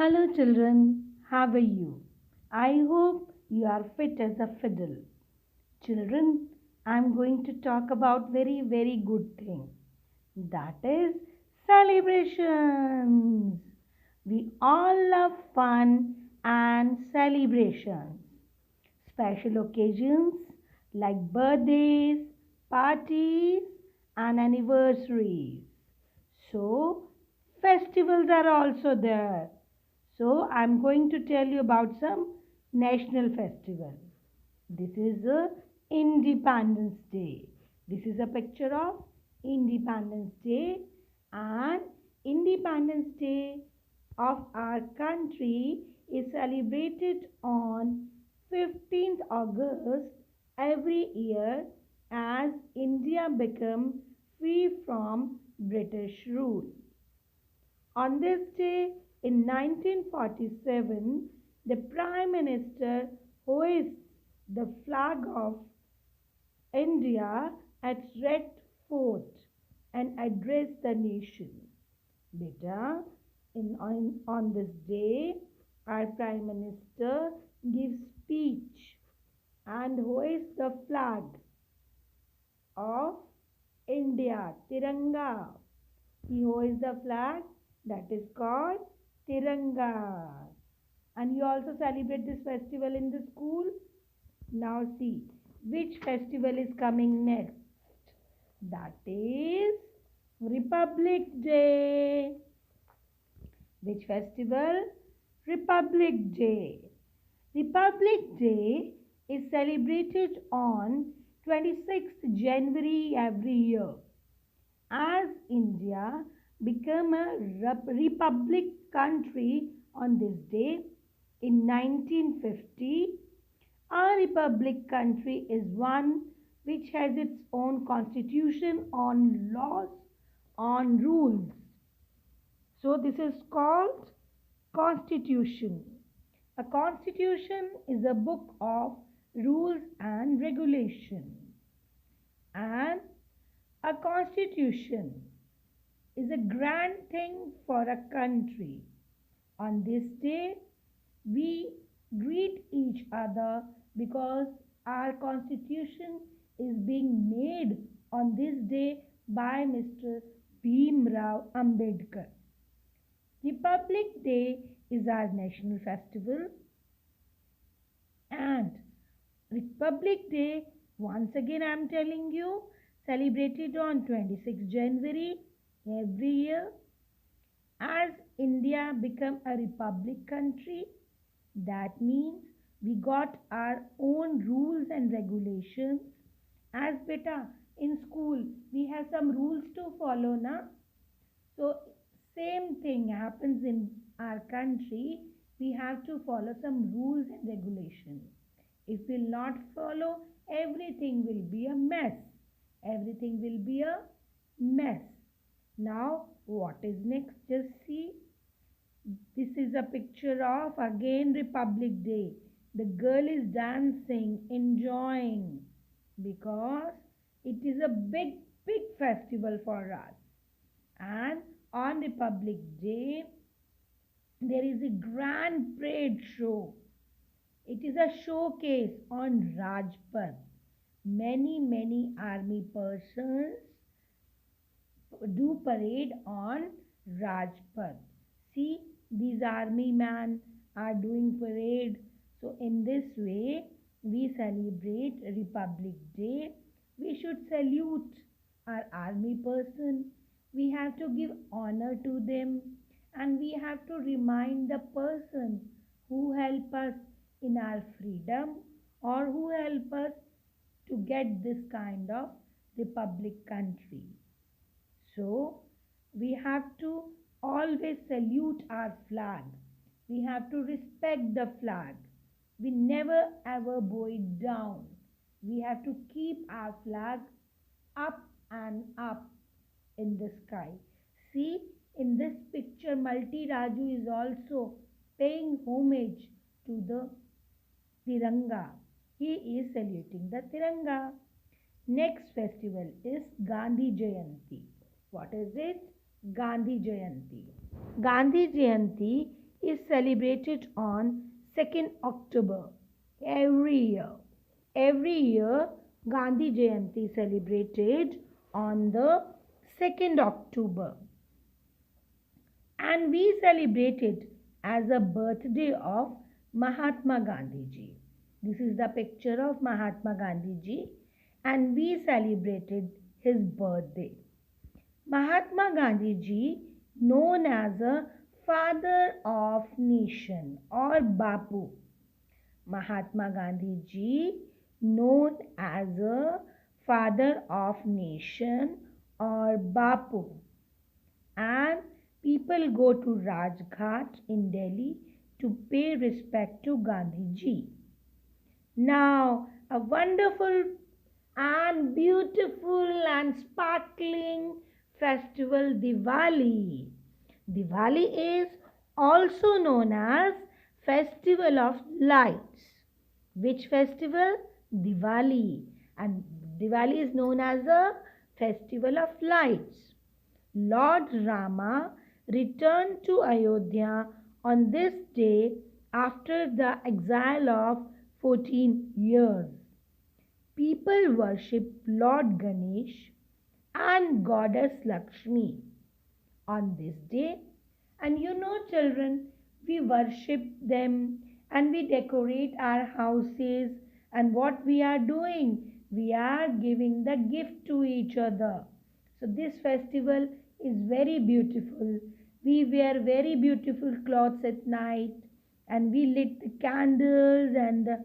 Hello, children. How are you? I hope you are fit as a fiddle. Children, I'm going to talk about very good thing. That is celebrations. We all love fun and celebrations. Special occasions like birthdays, parties, and anniversaries. So, festivals are also there. So, I'm going to tell you about some national festivals. This is a Independence Day. This is a picture of Independence Day, and Independence Day of our country is celebrated on 15th August every year as India becomes free from British rule. On this day in 1947, the Prime Minister hoists the flag of India at Red Fort and addressed the nation. Beta, on this day, our Prime Minister gives speech and hoists the flag of India, Tiranga. He hoists the flag that is called Tiranga. And you also celebrate this festival in the school. Now see which festival is coming next. That is Republic Day. Which festival? Republic Day. Republic Day is celebrated on 26th January every year. As India became a republic country on this day in 1950, a republic country is one which has its own constitution, on laws, on rules. So this is called constitution. A constitution is a book of rules and regulation. And a constitution is a grand thing for a country. On this day, we greet each other because our constitution is being made on this day by Mr. Bhim Rao Ambedkar. Republic Day is our national festival, and Republic Day, once again I am telling you, celebrated on 26th January every year. As India became a republic country, that means we got our own rules and regulations. As beta, in school we have some rules to follow, na? So same thing happens in our country. We have to follow some rules and regulations. If we will not follow, everything will be a mess. Everything will be a mess. Now, what is next? Just see. This is a picture of again Republic Day. The girl is dancing, enjoying, because it is a big festival for us. And on Republic Day, there is a grand parade show. It is a showcase on Rajpath. Many army persons do parade on Rajpath. See, these army men are doing parade. So in this way, we celebrate Republic Day. We should salute our army person. We have to give honor to them, and we have to remind the person who help us in our freedom, or who help us to get this kind of republic country. So, we have to always salute our flag. We have to respect the flag. We never ever bow it down. We have to keep our flag up and up in the sky. See, in this picture, Malti Raju is also paying homage to the Tiranga. He is saluting the Tiranga. Next festival is Gandhi Jayanti. What is it? Gandhi Jayanti. Gandhi Jayanti is celebrated on 2nd October every year. Every year, Gandhi Jayanti is celebrated on the 2nd October. And we celebrate it as a birthday of Mahatma Gandhi ji. This is the picture of Mahatma Gandhi ji, and we celebrated his birthday. Mahatma Gandhi ji, known as a father of nation or Bapu. Mahatma Gandhi ji, known as a father of nation or Bapu. And people go to Rajghat in Delhi to pay respect to Gandhi ji. Now, a wonderful and beautiful and sparkling festival, Diwali. Diwali is also known as Festival of Lights. Which festival? Diwali. And Diwali is known as a Festival of Lights. Lord Rama returned to Ayodhya on this day after the exile of 14 years. People worship Lord Ganesh and Goddess Lakshmi on this day. And you know, children, we worship them and we decorate our houses. And what we are doing? We are giving the gift to each other. So this festival is very beautiful. We wear very beautiful clothes at night and we lit the candles and the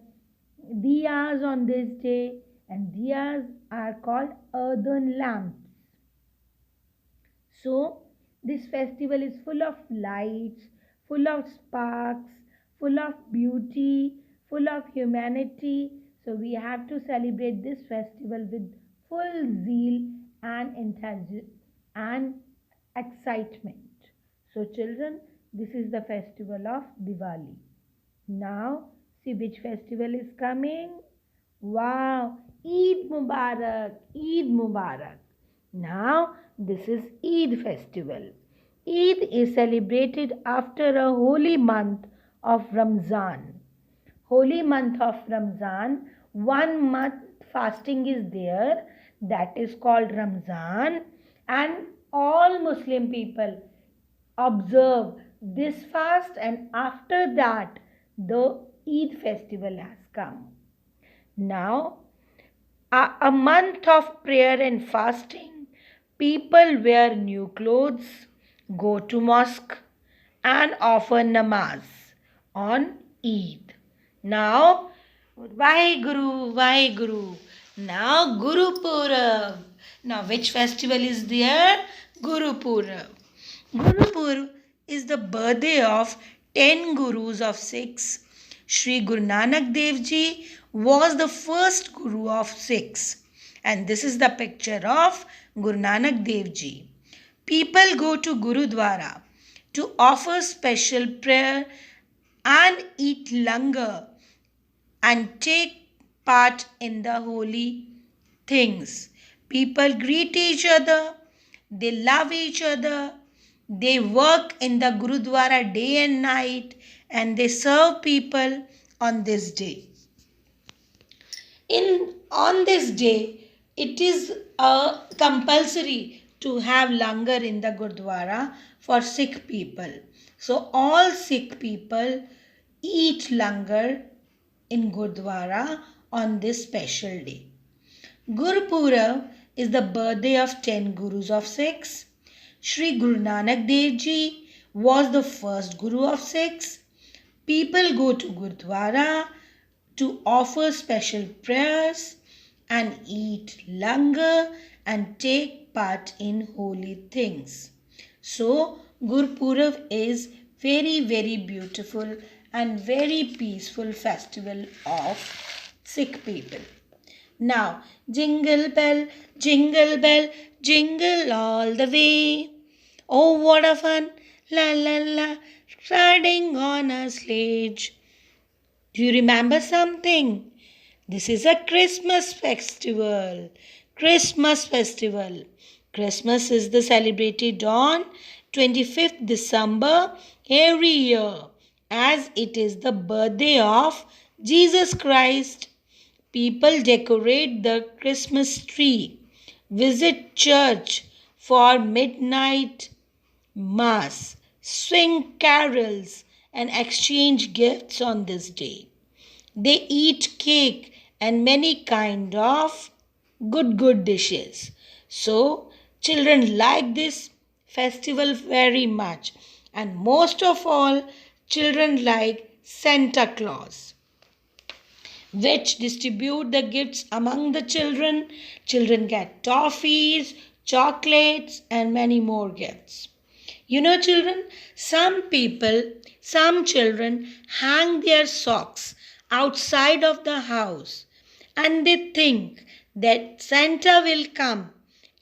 diyas on this day, and diyas are called earthen lamps. So this festival is full of lights, full of sparks, full of beauty, full of humanity. So we have to celebrate this festival with full zeal and enthusiasm and excitement. So children, this is the festival of Diwali. Now see which festival is coming. Wow, Eid Mubarak, Eid Mubarak. Now this is Eid festival. Eid is celebrated after a holy month of Ramzan. Holy month of Ramzan, 1 month fasting is there, that is called Ramzan, and all Muslim people observe this fast, and after that the Eid festival has come. Now, a month of prayer and fasting, people wear new clothes, go to mosque and offer namaz on Eid. Now, Vaheguru, Vaheguru. Now, Guru Purab. Now, which festival is there? Guru Purab. Guru Purab is the birthday of 10 Gurus of Sikhs. Sri Guru Nanak Dev Ji was the first Guru of Sikhs. And this is the picture of Guru Nanak Dev Ji. People go to Gurudwara to offer special prayer and eat langar and take part in the holy things. People greet each other, they love each other, they work in the Gurudwara day and night, and they serve people on this day. On this day, it is compulsory to have langar in the Gurudwara for Sikh people. So all Sikh people eat langar in Gurudwara on this special day. Gurpurab is the birthday of 10 Gurus of Sikhs. Sri Guru Nanak Dev Ji was the first Guru of Sikhs. People go to Gurudwara to offer special prayers and eat langar and take part in holy things. So, Gurpurab is very, very beautiful and very peaceful festival of Sikh people. Now, jingle bell, jingle all the way. Oh, what a fun, la la la, riding on a sledge. Do you remember something? This is a Christmas festival. Christmas festival. Christmas is celebrated on 25th December every year. as it is the birthday of Jesus Christ. People decorate the Christmas tree, visit church for midnight mass, sing carols, and exchange gifts on this day. They eat cake and many kind of good dishes. So children like this festival very much, and most of all children like Santa Claus, which distribute the gifts among the children. Children get toffees, chocolates, and many more gifts. You know, children, some children hang their socks outside of the house and they think that Santa will come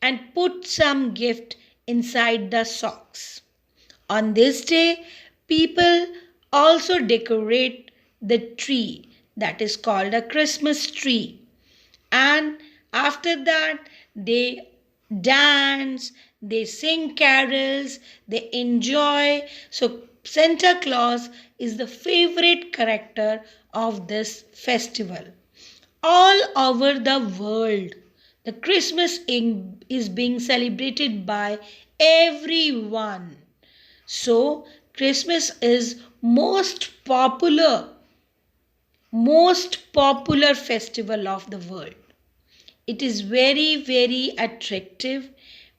and put some gift inside the socks. On this day, people also decorate the tree that is called a Christmas tree. And after that, they dance, they sing carols, they enjoy. So, Santa Claus is the favorite character of this festival. All over the world, the Christmas is being celebrated by everyone. So, Christmas is most popular festival of the world. It is very attractive,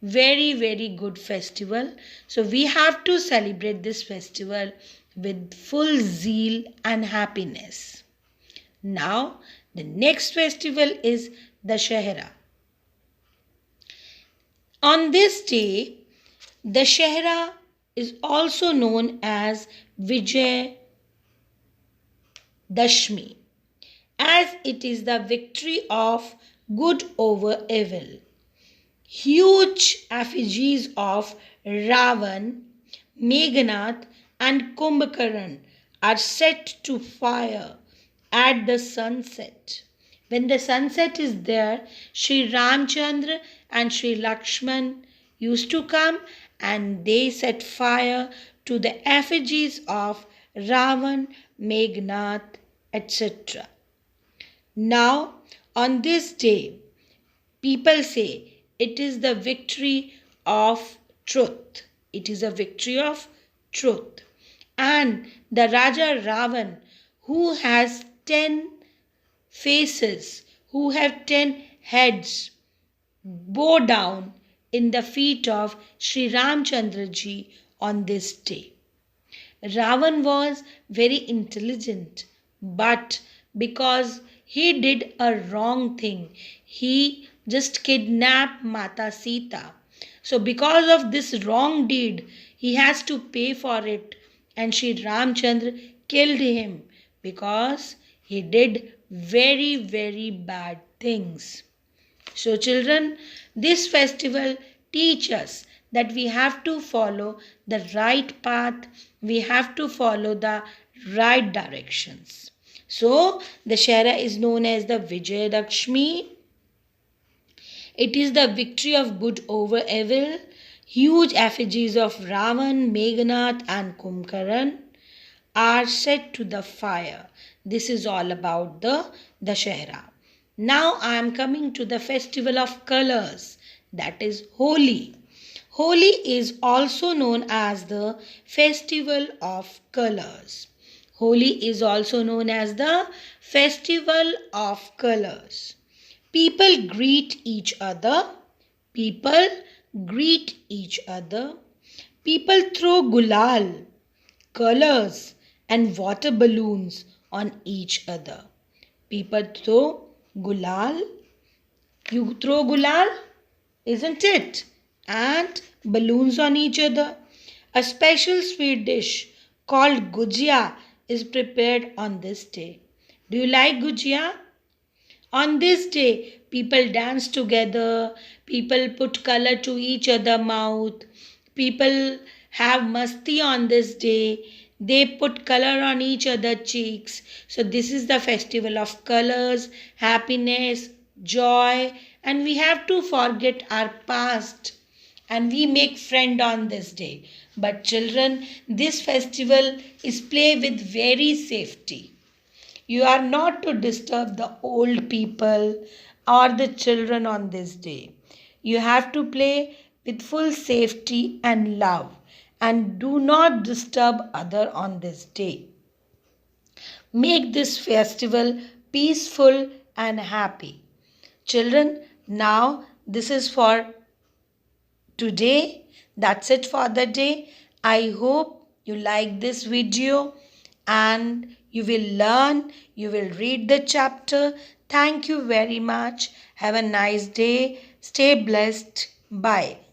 very good festival. So we have to celebrate this festival with full zeal and happiness. Now, the next festival is Dashera. On this day, Dashera is also known as Vijay Dashmi, as it is the victory of good over evil. Huge effigies of Ravan, Meghnath, and Kumbhakaran are set to fire at the sunset. When the sunset is there, Sri Ramchandra and Sri Lakshman used to come and they set fire to the effigies of Ravan, Meghnath, etc. Now, on this day, people say it is the victory of truth. It is a victory of truth. And the Raja Ravan, who has 10 faces, who have 10 heads, bow down in the feet of Sri Ramchandra ji on this day. Ravan was very intelligent, but because he did a wrong thing, he just kidnapped Mata Sita. So because of this wrong deed, he has to pay for it, and Sri Ramchandra killed him because he did very bad things. So children, this festival teaches us that we have to follow the right path, we have to follow the right directions. So, Dashera is known as the Vijayadashmi. It is the victory of good over evil. Huge effigies of Ravan, Meghnath, and Kumbhakaran are set to the fire. This is all about the Dashera. Now I am coming to the festival of colors, that is Holi. Holi is also known as the festival of colors. Holi is also known as the festival of colors. People greet each other. People greet each other. People throw gulal, colors, and water balloons on each other. People throw gulal. You throw gulal, isn't it? And balloons on each other. A special sweet dish called gujia is prepared on this day. Do you like gujia? On this day, people dance together, people put color to each other mouth, people have masti on this day, they put color on each other cheeks. So this is the festival of colors, happiness, joy, and we have to forget our past and we make friend on this day. But children, this festival is play with very safety. You are not to disturb the old people or the children on this day. You have to play with full safety and love and do not disturb other on this day. Make this festival peaceful and happy. Children, now this is for today. That's it for the day. I hope you like this video and you will learn, you will read the chapter. Thank you very much. Have a nice day. Stay blessed. Bye.